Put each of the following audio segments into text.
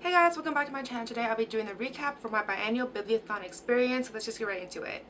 Hey guys, welcome back to my channel. Today I'll be doing the recap for my biannual bibliothon experience. Let's just get right into it.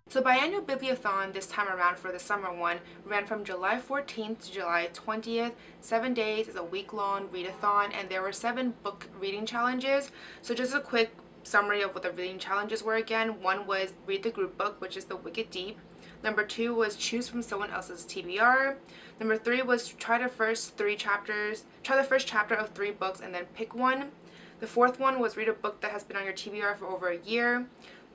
So Biannual Bibliothon this time around for the summer one ran from July 14th to July 20th. 7 days is a week-long readathon, and there were 7 book reading challenges. So just a quick summary of what the reading challenges were again. One was read the group book, which is The Wicked Deep. Number 2 was choose from someone else's TBR. Number 3 was try the first chapter of 3 books and then pick one. The 4th one was read a book that has been on your TBR for over a year.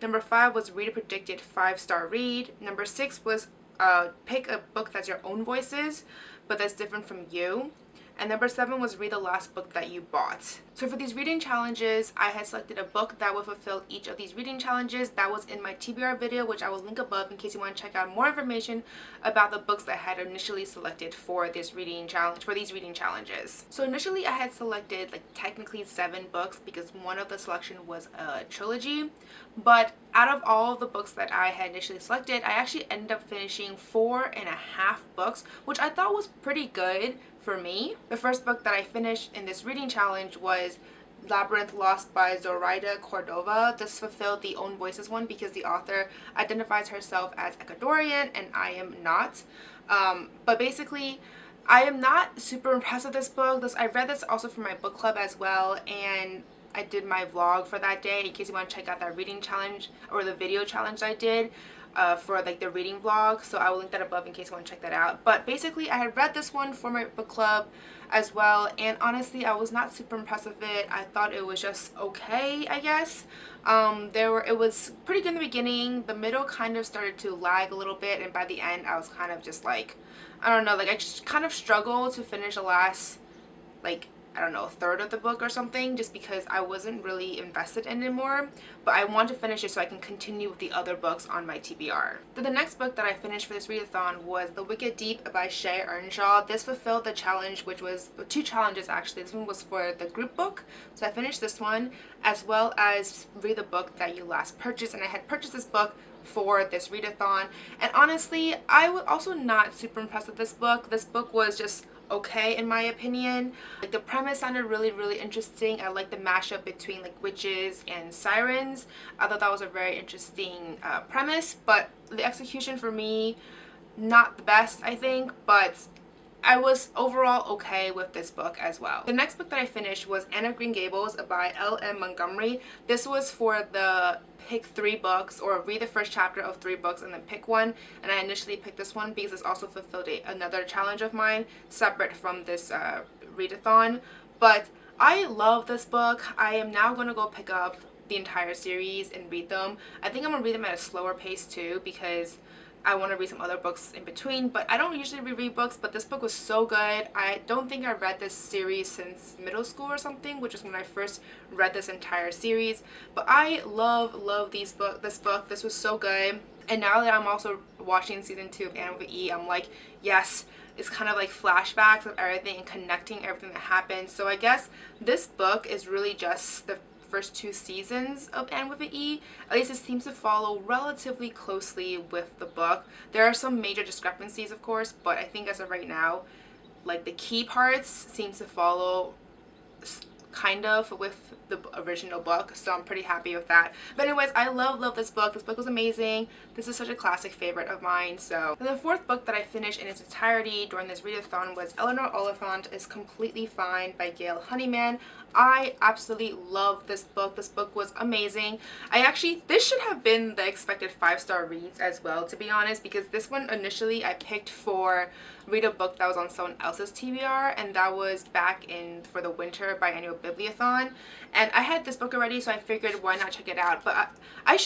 Number 5 was read a predicted 5-star read. Number 6 was pick a book that's your own voices, but that's different from you. And number 7 was read the last book that you bought. So for these reading challenges, I had selected a book that would fulfill each of these reading challenges. That was in my TBR video, which I will link above in case you want to check out more information about the books that I had initially selected for this reading challenge, for these reading challenges. So initially I had selected technically 7 books because one of the selection was a trilogy. But out of all the books that I had initially selected, I actually ended up finishing 4.5 books, which I thought was pretty good for me. The first book that I finished in this reading challenge was Labyrinth Lost by Zoraida Cordova. This fulfilled the own voices one because the author identifies herself as Ecuadorian and I am not. But basically, I am not super impressed with this book. I read this also for my book club as well, and I did my vlog for that day in case you want to check out that reading challenge or the video challenge I did for the reading vlog. So I will link that above in case you want to check that out. But basically I had read this one for my book club as well, and honestly I was not super impressed with it. I thought it was just okay, I guess. It was pretty good in the beginning. The middle kind of started to lag a little bit, and by the end I was kind of just I don't know, I just kind of struggled to finish the last I don't know, a third of the book or something, just because I wasn't really invested in it anymore. But I want to finish it so I can continue with the other books on my TBR. Then the next book that I finished for this readathon was The Wicked Deep by Shay Earnshaw. This fulfilled the challenge, which was 2 challenges actually. This one was for the group book, so I finished this one, as well as read the book that you last purchased. And I had purchased this book for this readathon, and honestly I was also not super impressed with this book. This book was just okay in my opinion. The premise sounded really interesting. I like the mashup between witches and sirens. I thought that was a very interesting premise, but the execution for me, not the best, I think, but I was overall okay with this book as well. The next book that I finished was Anne of Green Gables by L.M. Montgomery. This was for the pick 3 books, or read the first chapter of 3 books and then pick one, and I initially picked this one because this also fulfilled another challenge of mine separate from this readathon. But I love this book. I am now going to go pick up the entire series and read them. I think I'm going to read them at a slower pace too, because I want to read some other books in between, but I don't usually reread books, but this book was so good. I don't think I read this series since middle school or something, which is when I first read this entire series. But I love this book. This was so good. And now that I'm also watching season 2 of Anne with E, I'm like, yes, it's kind of like flashbacks of everything and connecting everything that happened. So I guess this book is really just the first 2 seasons of Anne with an E. At least it seems to follow relatively closely with the book. There are some major discrepancies, of course, but I think as of right now, the key parts seems to follow kind of with the original book, so I'm pretty happy with that. But anyways, I love this book. This book was amazing. This is such a classic favorite of mine. So the 4th book that I finished in its entirety during this readathon was Eleanor Oliphant is Completely Fine by Gail Honeyman. I absolutely love this book. This book was amazing. This should have been the expected 5-star reads as well, to be honest, because this one initially I picked for read a book that was on someone else's TBR, and that was back in for the winter biannual bibliothon, and I had this book already, so I figured why not check it out. But I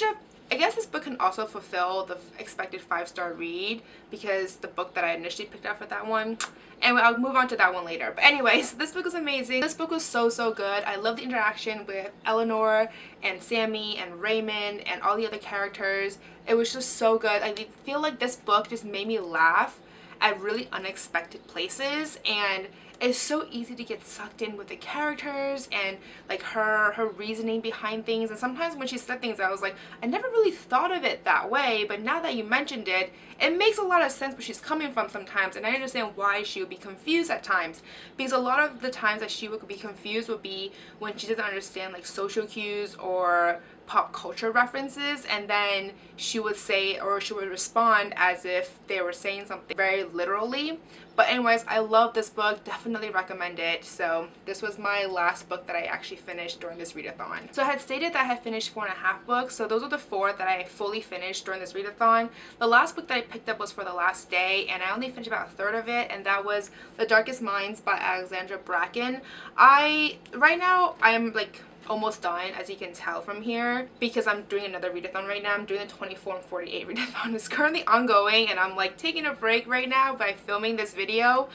guess this book can also fulfill the expected 5-star read, because the book that I initially picked out for that one. Anyway, I'll move on to that one later. But anyways, this book was amazing. This book was so good. I love the interaction with Eleanor and Sammy and Raymond and all the other characters. It was just so good. I feel like this book just made me laugh at really unexpected places, and it's so easy to get sucked in with the characters and like her reasoning behind things. And sometimes when she said things, I was like, I never really thought of it that way, but now that you mentioned it, it makes a lot of sense where she's coming from sometimes, and I understand why she would be confused at times, because a lot of the times that she would be confused would be when she doesn't understand like social cues or pop culture references, and then she would say, or she would respond as if they were saying something very literally. But anyways, I love this book, definitely recommend it. So this was my last book that I actually finished during this readathon. So I had stated that I had finished 4.5 books, so those are the 4 that I fully finished during this readathon. The last book that I picked up was for the last day, and I only finished about a third of it, and that was The Darkest Minds by Alexandra Bracken. Right now I'm like almost done, as you can tell from here, because I'm doing another readathon right now. I'm doing the 24 and 48 readathon. It's currently ongoing, and I'm like taking a break right now by filming this video.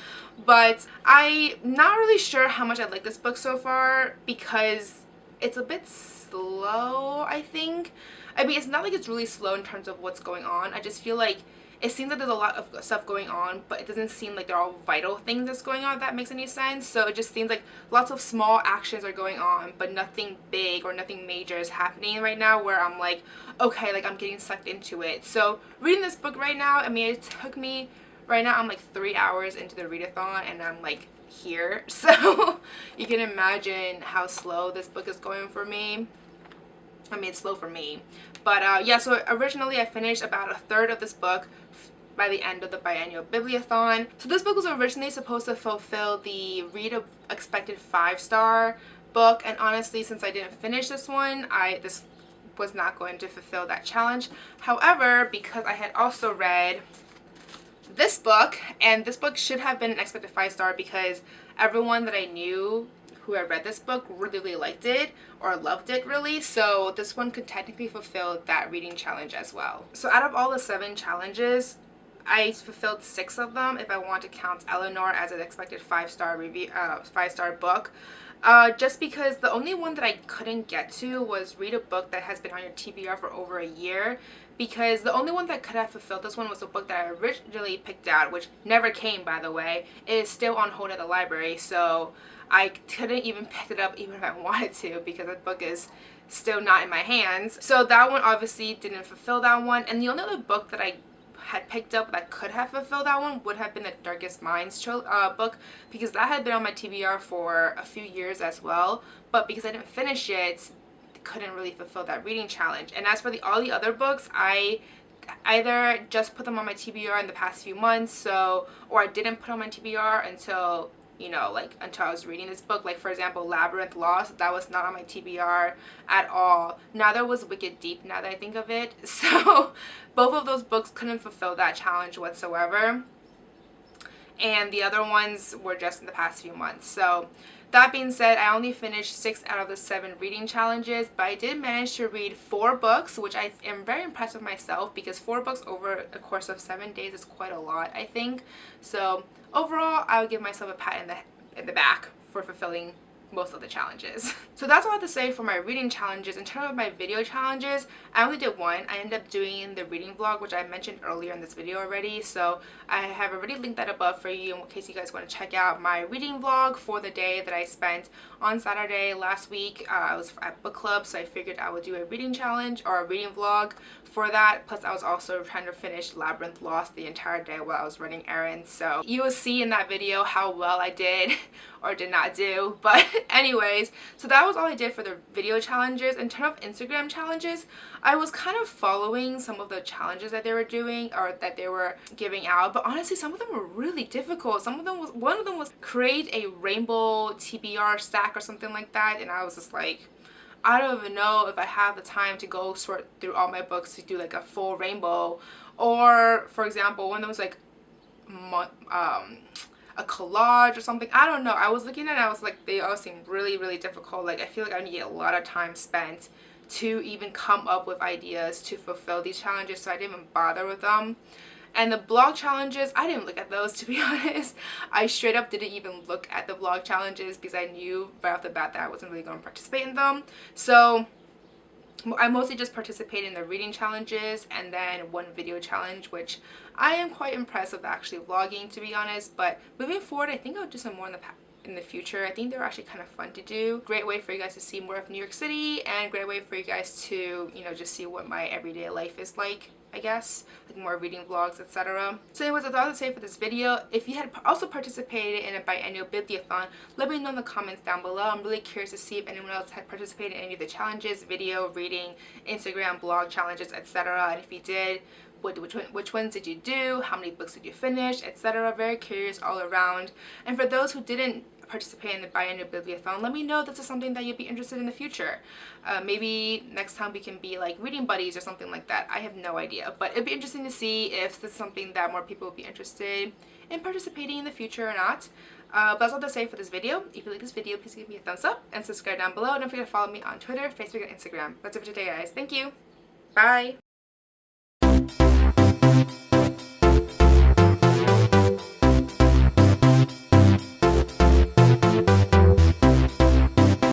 But I'm not really sure how much I like this book so far, because it's a bit slow, I think. I mean, it's not like it's really slow in terms of what's going on. I just feel like it seems like there's a lot of stuff going on, but it doesn't seem like they're all vital things that's going on, if that makes any sense. So it just seems like lots of small actions are going on, but nothing big or nothing major is happening right now where I'm like, okay, like I'm getting sucked into it. So reading this book right now, I mean, it took me, right now I'm like 3 hours into the readathon, and I'm like here. So you can imagine how slow this book is going for me. I mean, it's slow for me. But yeah, so originally I finished about a third of this book by the end of the Biannual Bibliothon. So this book was originally supposed to fulfill the expected 5-star book, and honestly, since I didn't finish this one, this was not going to fulfill that challenge. However, because I had also read this book, and this book should have been an expected 5-star because everyone that I knew who had read this book really liked it or loved it really, so this one could technically fulfill that reading challenge as well. So out of all the 7 challenges, I fulfilled 6 of them if I want to count Eleanor as an expected 5-star review, 5-star book. Just because the only one that I couldn't get to was read a book that has been on your TBR for over a year, because the only one that could have fulfilled this one was a book that I originally picked out, which never came, by the way. It is still on hold at the library, so I couldn't even pick it up even if I wanted to, because that book is still not in my hands. So that one obviously didn't fulfill that one, and the only other book that I had picked up that could have fulfilled that one would have been the Darkest Minds book, because that had been on my TBR for a few years as well, but because I didn't finish it, couldn't really fulfill that reading challenge. And as for all the other books, I either just put them on my TBR in the past few months, or I didn't put on my TBR until, you know, like until I was reading this book. Like for example, Labyrinth Lost, that was not on my TBR at all. Neither was Wicked Deep, now that I think of it. So both of those books couldn't fulfill that challenge whatsoever, and the other ones were just in the past few months. So that being said, I only finished 6 out of the 7 reading challenges, but I did manage to read 4 books, which I am very impressed with myself, because 4 books over a course of 7 days is quite a lot, I think. So overall, I would give myself a pat in the back for fulfilling most of the challenges. So that's all I have to say for my reading challenges. In terms of my video challenges, I only did one. I ended up doing the reading vlog, which I mentioned earlier in this video already, so I have already linked that above for you in case you guys want to check out my reading vlog for the day that I spent on Saturday last week. I was at book club, so I figured I would do a reading challenge or a reading vlog for that. Plus I was also trying to finish Labyrinth Lost the entire day while I was running errands, so you will see in that video how well I did or did not do. But anyways, so that was all I did for the video challenges. In terms of Instagram challenges, I was kind of following some of the challenges that they were doing or that they were giving out, but honestly some of them were really difficult. One of them was create a rainbow TBR stack or something like that, and I was just like, I don't even know if I have the time to go sort through all my books to do like a full rainbow. Or for example, one of them was like a collage or something. I don't know. I was looking at it, I was like, they all seem really difficult. Like I feel like I need a lot of time spent to even come up with ideas to fulfill these challenges, so I didn't even bother with them. And the blog challenges, I didn't look at those, to be honest. I straight up didn't even look at the blog challenges because I knew right off the bat that I wasn't really going to participate in them. So I mostly just participate in the reading challenges and then one video challenge, which I am quite impressed with actually vlogging, to be honest. But moving forward, I think I'll do some more in the future. I think they're actually kind of fun to do. Great way for you guys to see more of New York City, and great way for you guys to, you know, just see what my everyday life is like, I guess, like more reading vlogs, etc. So anyways, that's all to say for this video. If you had also participated in a biannual bibliothon, let me know in the comments down below. I'm really curious to see if anyone else had participated in any of the challenges, video, reading, Instagram, blog challenges, etc. And if you did, which ones did you do? How many books did you finish, etc. Very curious all around. And for those who didn't participate in the biannual bibliothon, let me know if this is something that you'd be interested in the future. Maybe next time we can be like reading buddies or something like that. I have no idea, but it'd be interesting to see if this is something that more people would be interested in participating in the future or not. But that's all to say for this video. If you like this video, please give me a thumbs up and subscribe down below. Don't forget to follow me on Twitter, Facebook, and Instagram. That's it for today, guys. Thank you. Bye.